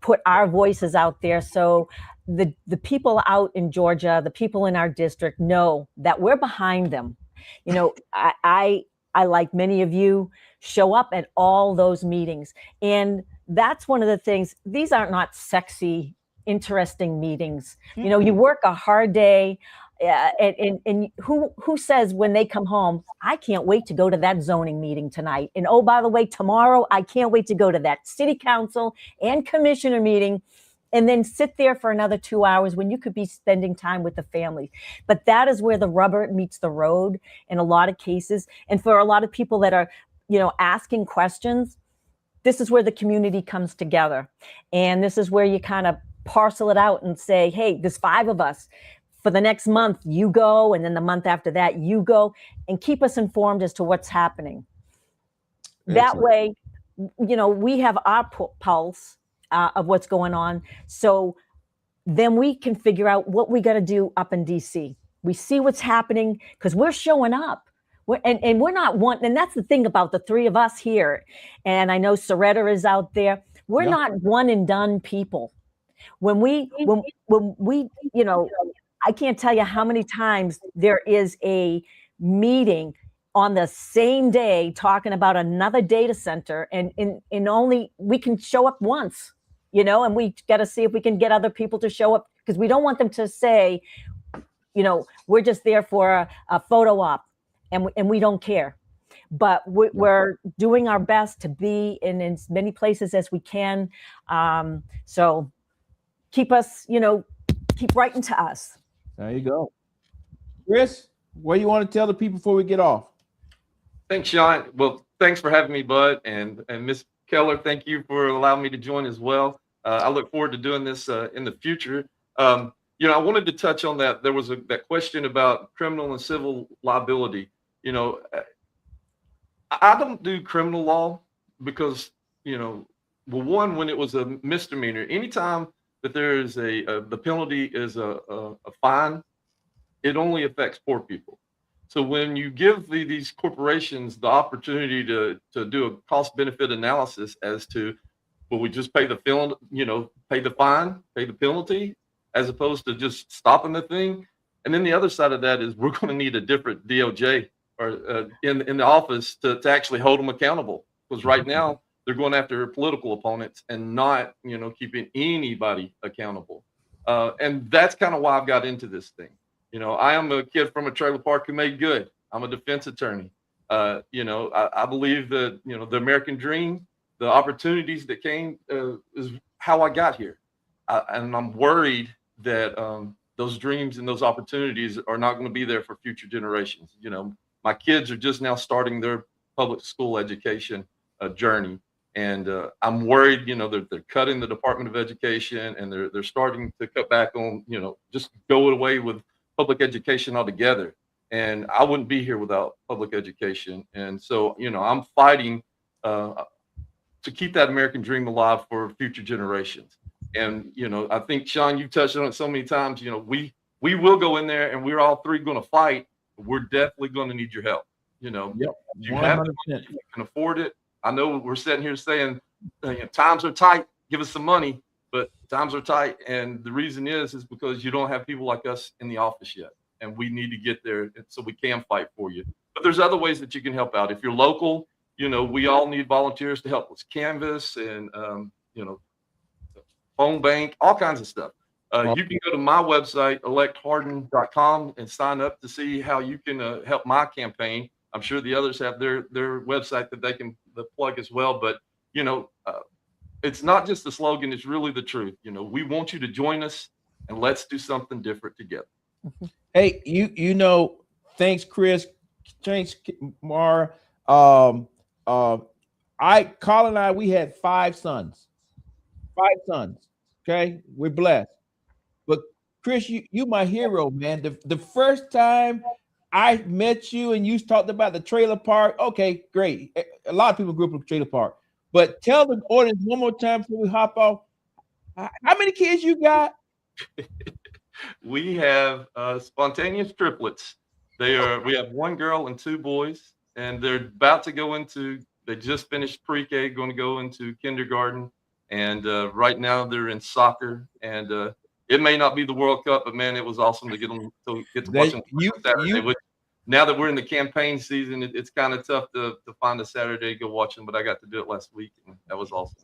put our voices out there. So the people out in Georgia, the people in our district know that we're behind them. You know, I like many of you, show up at all those meetings. And that's one of the things. These are not sexy, interesting meetings. You know, you work a hard day. And who says when they come home, I can't wait to go to that zoning meeting tonight. And oh, by the way, tomorrow, I can't wait to go to that city council and commissioner meeting, and then sit there for another 2 hours when you could be spending time with the family. But that is where the rubber meets the road in a lot of cases. And for a lot of people that are, you know, asking questions, this is where the community comes together. And this is where you kind of parcel it out and say, hey, there's 5 of us. For the next month, you go, and then the month after that, you go, and keep us informed as to what's happening. Excellent. That way, you know, we have our pulse of what's going on. So then we can figure out what we got to do up in DC. We see what's happening because we're showing up. And we're not one, and that's the thing about the three of us here. And I know Soretta is out there. We're not one and done people. When we, you know, I can't tell you how many times there is a meeting on the same day talking about another data center, and only we can show up once, you know, and we got to see if we can get other people to show up, because we don't want them to say, you know, we're just there for a photo op, and we don't care. But we're doing our best to be in as many places as we can. So keep us, you know, keep writing to us. There you go. Chris, what do you want to tell the people before we get off? Thanks, Shawn. Well, thanks for having me, Bud. And Ms. Keller, thank you for allowing me to join as well. I look forward to doing this in the future. You know, I wanted to touch on that. There was that question about criminal and civil liability. You know, I don't do criminal law because, you know, well, one, when it was a misdemeanor, anytime that there is the penalty is a fine, it only affects poor people. So when you give these corporations the opportunity to do a cost benefit analysis as to, will we just pay the pay the fine, pay the penalty, as opposed to just stopping the thing? And then the other side of that is we're going to need a different DOJ or in the office to actually hold them accountable, because right now they're going after political opponents and not, you know, keeping anybody accountable. And that's kind of why I've got into this thing. You know, I am a kid from a trailer park who made good. I'm a defense attorney. You know, I believe that, you know, the American dream, the opportunities that came is how I got here. And I'm worried that those dreams and those opportunities are not going to be there for future generations. You know, my kids are just now starting their public school education journey. And I'm worried, you know, they're cutting the Department of Education, and they're starting to cut back on, you know, just go away with public education altogether. And I wouldn't be here without public education. And so, you know, I'm fighting to keep that American dream alive for future generations. And, you know, I think, Shawn, you touched on it so many times. You know, we will go in there and we're all three going to fight. We're definitely going to need your help. You know, you have the money, you can afford it. I know we're sitting here saying, you know, times are tight, give us some money, but times are tight. And the reason is because you don't have people like us in the office yet. And we need to get there so we can fight for you. But there's other ways that you can help out. If you're local, you know, we all need volunteers to help us canvas and, you know, phone bank, all kinds of stuff. You can go to my website, electharden.com, and sign up to see how you can help my campaign. I'm sure the others have their website that they can plug as well. But, you know, it's not just the slogan, it's really the truth. You know, we want you to join us, and let's do something different together. Hey, you know, thanks, Chris. Thanks, Mara. Colin and I, we had 5 sons. 5 sons. Okay, we're blessed. But Chris, you my hero, man. The first time I met you and you talked about the trailer park. Okay, great. A lot of people grew up in the trailer park. But tell the audience one more time before we hop off. How many kids you got? We have spontaneous triplets. We have 1 girl and 2 boys, and they're about to go into, they just finished pre-K, going to go into kindergarten. And right now they're in soccer, and it may not be the World Cup, but man, it was awesome to get them to watch them Saturday. Now that we're in the campaign season, it's kind of tough to find a Saturday to go watch them, but I got to do it last week, and that was awesome.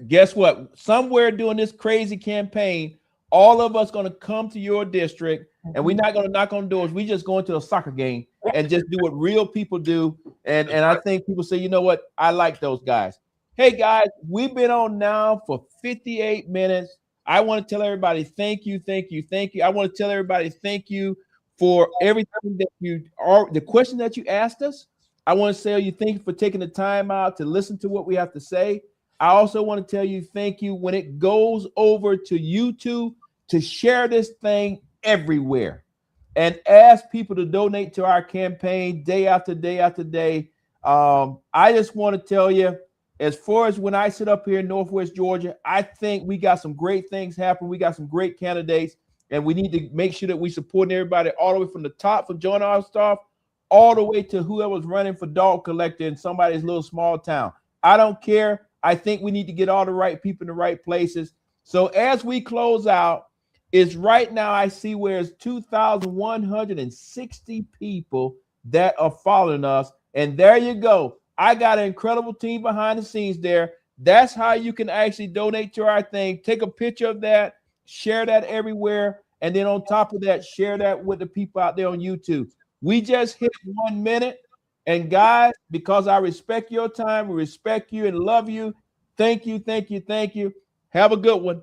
Guess what? Somewhere during this crazy campaign, all of us going to come to your district, and we're not going to knock on doors. We just going to a soccer game and just do what real people do. And I think people say, you know what? I like those guys. Hey, guys, we've been on now for 58 minutes. I want to tell everybody thank you, thank you, thank you. I want to tell everybody thank you for everything that the question that you asked us. I want to say you thank you for taking the time out to listen to what we have to say. I also want to tell you thank you when it goes over to YouTube to share this thing everywhere and ask people to donate to our campaign day after day after day. I just want to tell you, as far as when I sit up here in Northwest Georgia, I think we got some great things happening. We got some great candidates, and we need to make sure that we support everybody all the way from the top, from joining our staff, all the way to whoever's running for dog collector in somebody's little small town. I don't care. I think we need to get all the right people in the right places. So as we close out, is right now I see where it's 2,160 people that are following us. And there you go. I got an incredible team behind the scenes there. That's how you can actually donate to our thing. Take a picture of that, share that everywhere. And then on top of that, share that with the people out there on YouTube. We just hit 1 minute. And guys, because I respect your time, we respect you and love you. Thank you, thank you, thank you. Have a good one.